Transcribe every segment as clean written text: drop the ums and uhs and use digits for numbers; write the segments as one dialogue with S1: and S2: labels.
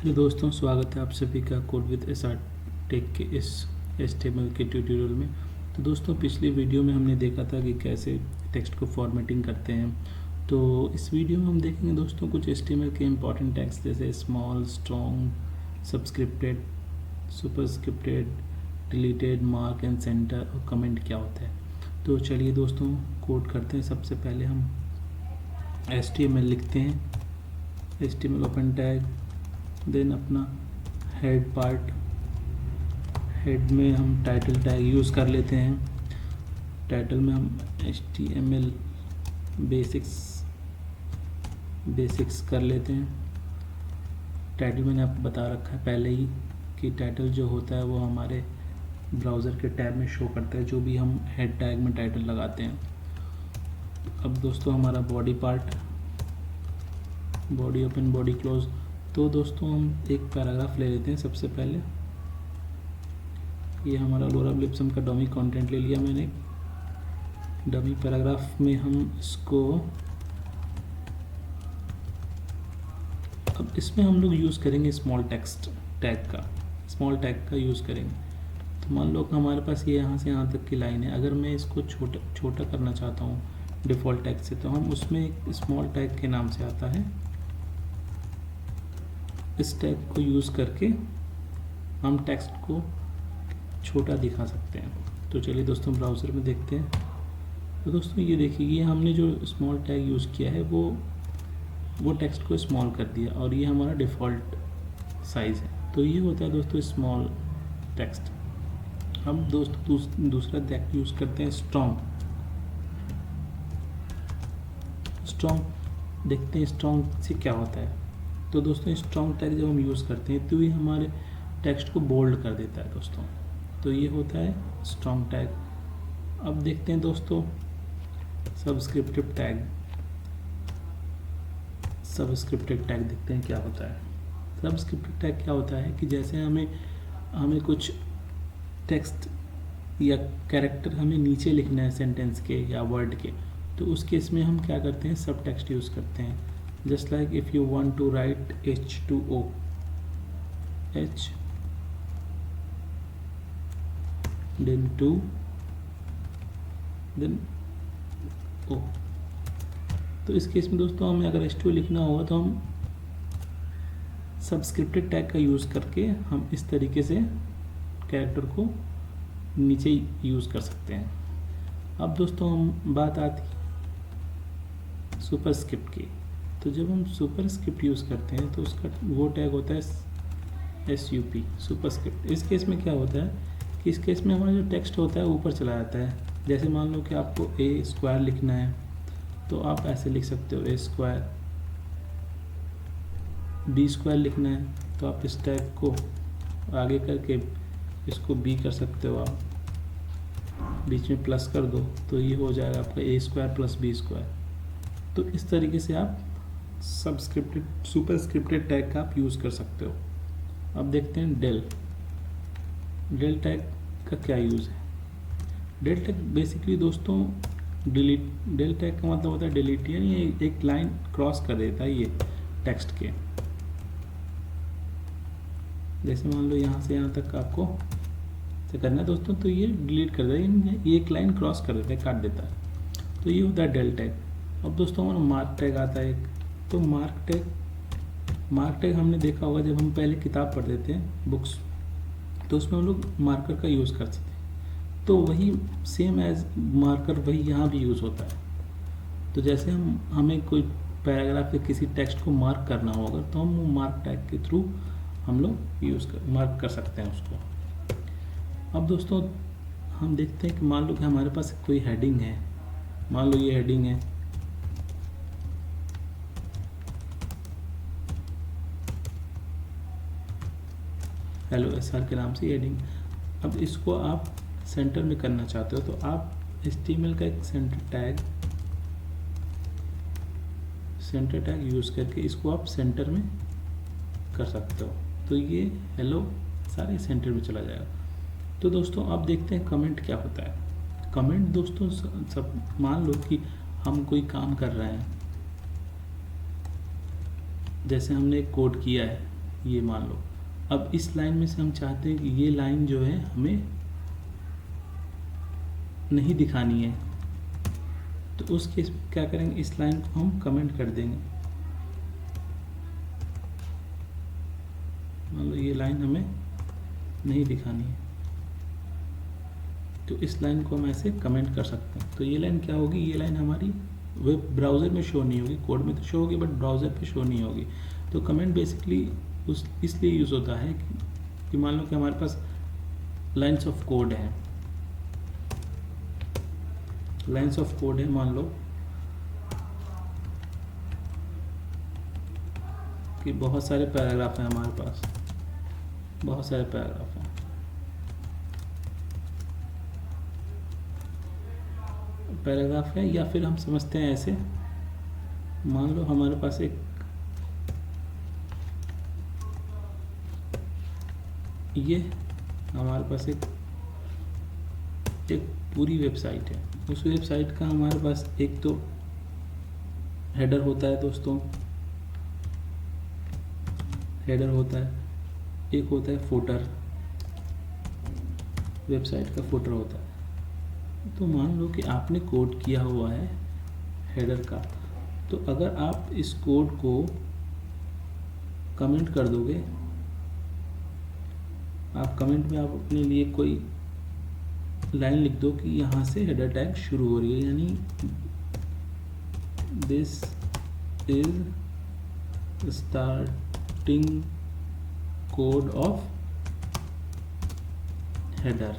S1: Hello दोस्तों, स्वागत है आप सभी का कोड विद एसआर टेक के इस HTML के ट्यूटोरियल में। तो दोस्तों, पिछली वीडियो में हमने देखा था कि कैसे टेक्स्ट को फॉर्मेटिंग करते हैं। तो इस वीडियो में हम देखेंगे दोस्तों कुछ HTML के इम्पॉर्टेंट टैग्स जैसे small, strong, subscripted, superscripted, deleted, mark and centre और कमेंट क्या होता है। तो चलिए दोस्तों कोड करते हैं। सबसे पहले हम HTML लिखते हैं, HTML ओपन टैग, देन अपना हेड पार्ट, हेड में हम टाइटल टैग यूज़ कर लेते हैं। टाइटल में हम HTML बेसिक्स कर लेते हैं। टाइटल मैंने आपको बता रखा है पहले ही कि टाइटल जो होता है वो हमारे ब्राउज़र के टैब में शो करता है जो भी हम हेड टैग में टाइटल लगाते हैं। अब दोस्तों हमारा body part, body open, body close. तो दोस्तों हम एक पैराग्राफ ले लेते हैं। सबसे पहले ये हमारा लोरा लिप्सम का डमी कंटेंट ले लिया मैंने। डमी पैराग्राफ में हम इसको, अब इसमें हम लोग यूज़ करेंगे स्मॉल टेक्स्ट टैग का, स्मॉल टैग का यूज़ करेंगे। तो मान लो कि हमारे पास ये यहाँ से यहाँ तक की लाइन है। अगर मैं इसको छोटा करना चाहता हूँ डिफ़ॉल्ट टैग से, तो हम उसमें एक स्मॉल टैग के नाम से आता है, इस टैग को यूज़ करके हम टेक्स्ट को छोटा दिखा सकते हैं। तो चलिए दोस्तों ब्राउज़र में देखते हैं। तो दोस्तों ये देखिए, ये हमने जो स्मॉल टैग यूज़ किया है वो टेक्स्ट को स्मॉल कर दिया और ये हमारा डिफ़ॉल्ट साइज़ है। तो ये होता है दोस्तों स्मॉल टेक्स्ट। हम दोस्तों दूसरा टैग यूज़ करते हैं स्ट्रॉन्ग। देखते हैं स्ट्रॉन्ग से क्या होता है। तो दोस्तों स्ट्रॉन्ग टैग जब हम यूज़ करते हैं तो ये हमारे टेक्स्ट को बोल्ड कर देता है दोस्तों। तो ये होता है स्ट्रॉन्ग टैग। अब देखते हैं दोस्तों सबस्क्रिप्टिव टैग। सबस्क्रिप्टिव टैग देखते हैं क्या होता है। सबस्क्रिप्टिव टैग क्या होता है कि जैसे हमें कुछ टेक्स्ट या कैरेक्टर हमें नीचे लिखना है सेंटेंस के या वर्ड के, तो उस केस में हम क्या करते हैं, सब टेक्स्ट यूज़ करते हैं। Just like if you want to write H2O, H then 2 then O। तो इस केस में दोस्तों हमें अगर H2O लिखना होगा तो हम सबस्क्रिप्टेड टैग का यूज़ करके हम इस तरीके से कैरेक्टर को नीचे यूज़ कर सकते हैं। अब दोस्तों हम बात आती सुपरस्क्रिप्ट की। तो जब हम सुपरस्क्रिप्ट यूज़ करते हैं तो उसका वो टैग होता है SUP, सुपरस्क्रिप्ट। इस केस में क्या होता है कि इस केस में हमारा जो टेक्स्ट होता है ऊपर चला जाता है। जैसे मान लो कि आपको A² लिखना है तो आप ऐसे लिख सकते हो A²। B² लिखना है तो आप इस टैग को आगे करके इसको B कर सकते हो, आप बीच में प्लस कर दो तो ये हो जाएगा आपका A² + B²। तो इस तरीके से आप सुपरस्क्रिप्टेड टैग का आप यूज़ कर सकते हो। अब देखते हैं डेल टैग का क्या यूज़ है। डेल टैग बेसिकली दोस्तों डेल टैग का मतलब होता है डिलीट, यानी एक लाइन क्रॉस कर देता है ये टेक्स्ट के। जैसे मान लो यहाँ से यहाँ तक आपको से करना है दोस्तों, तो ये डिलीट कर देता है, ये एक लाइन क्रॉस कर देता है, काट देता है। तो ये होता है डेल टैग। अब दोस्तों हमारा मार्क टैग आता है एक। तो मार्क टैग हमने देखा होगा जब हम पहले किताब पढ़ते थे बुक्स, तो उसमें हम लोग मार्कर का यूज़ करते थे। तो वही सेम एज मार्कर वही यहाँ भी यूज़ होता है। तो जैसे हमें कोई पैराग्राफ या किसी टेक्स्ट को मार्क करना होगा तो हम वो मार्क टैग के थ्रू हम लोग मार्क कर सकते हैं उसको। अब दोस्तों हम देखते हैं कि मान लो कि हमारे पास कोई हेडिंग है। मान लो ये हेडिंग है, हेलो SR के नाम से हेडिंग। अब इसको आप सेंटर में करना चाहते हो तो आप HTML का एक सेंटर टैग यूज़ करके इसको आप सेंटर में कर सकते हो। तो ये हेलो सारे सेंटर में चला जाएगा। तो दोस्तों आप देखते हैं कमेंट क्या होता है। कमेंट दोस्तों सब मान लो कि हम कोई काम कर रहे हैं, जैसे हमने एक कोड किया है, ये मान लो। अब इस लाइन में से हम चाहते हैं कि ये लाइन जो है हमें नहीं दिखानी है, तो उस केस में क्या करेंगे, इस लाइन को हम कमेंट कर देंगे। मान लो ये लाइन हमें नहीं दिखानी है, तो इस लाइन को हम ऐसे कमेंट कर सकते हैं। तो ये लाइन क्या होगी, ये लाइन हमारी वेब ब्राउज़र में शो नहीं होगी, कोड में तो शो होगी बट ब्राउज़र पे शो नहीं होगी। तो कमेंट बेसिकली इसलिए यूज़ होता है कि मान लो कि हमारे पास लाइन्स ऑफ कोड है, लाइन्स ऑफ कोड है, मान लो कि बहुत सारे पैराग्राफ हैं हमारे पास, बहुत सारे पैराग्राफ हैं। पैराग्राफ है, या फिर हम समझते हैं ऐसे, मान लो हमारे पास ये हमारे पास एक पूरी वेबसाइट है। उस वेबसाइट का हमारे पास एक तो हेडर होता है दोस्तों, हेडर होता है, एक होता है फुटर, वेबसाइट का फुटर होता है। तो मान लो कि आपने कोड किया हुआ है हेडर का, तो अगर आप इस कोड को कमेंट कर दोगे, आप कमेंट में आप अपने लिए कोई लाइन लिख दो कि यहाँ से हेडर टैग शुरू हो रही है, यानी this is starting code of header.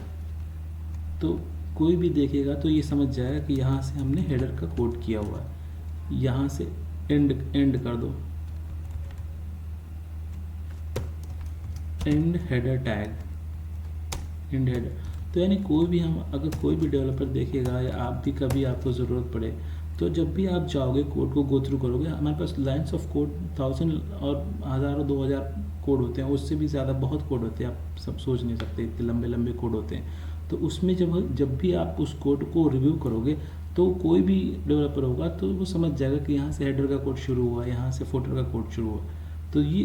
S1: तो कोई भी देखेगा तो ये समझ जाएगा कि यहाँ से हमने हेडर का कोड किया हुआ है। यहाँ से एंड कर दो, and header tag, and header. तो यानी कोई भी अगर कोई भी डेवलपर देखेगा या आप भी कभी आपको ज़रूरत पड़े, तो जब भी आप जाओगे कोड को गो थ्रू करोगे, हमारे पास लाइन्स ऑफ कोड 1000 और 1000 और 2000 कोड होते हैं, उससे भी ज़्यादा बहुत कोड होते हैं, आप सब सोच नहीं सकते, इतने लंबे लंबे कोड होते हैं। तो उसमें जब भी आप उस कोड को रिव्यू करोगे, तो कोई भी डेवलपर होगा तो वो समझ जाएगा कि यहाँ से हेडर का कोड शुरू हुआ, यहाँ से फुटर का कोड शुरू हुआ। तो ये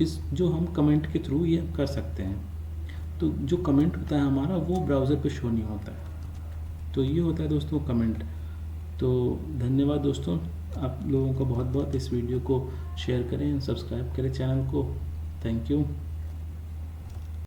S1: इस जो हम कमेंट के थ्रू ये कर सकते हैं। तो जो कमेंट होता है हमारा, वो ब्राउज़र पे शो नहीं होता है। तो ये होता है दोस्तों कमेंट। तो धन्यवाद दोस्तों, आप लोगों का बहुत बहुत। इस वीडियो को शेयर करें, सब्सक्राइब करें चैनल को। Thank you.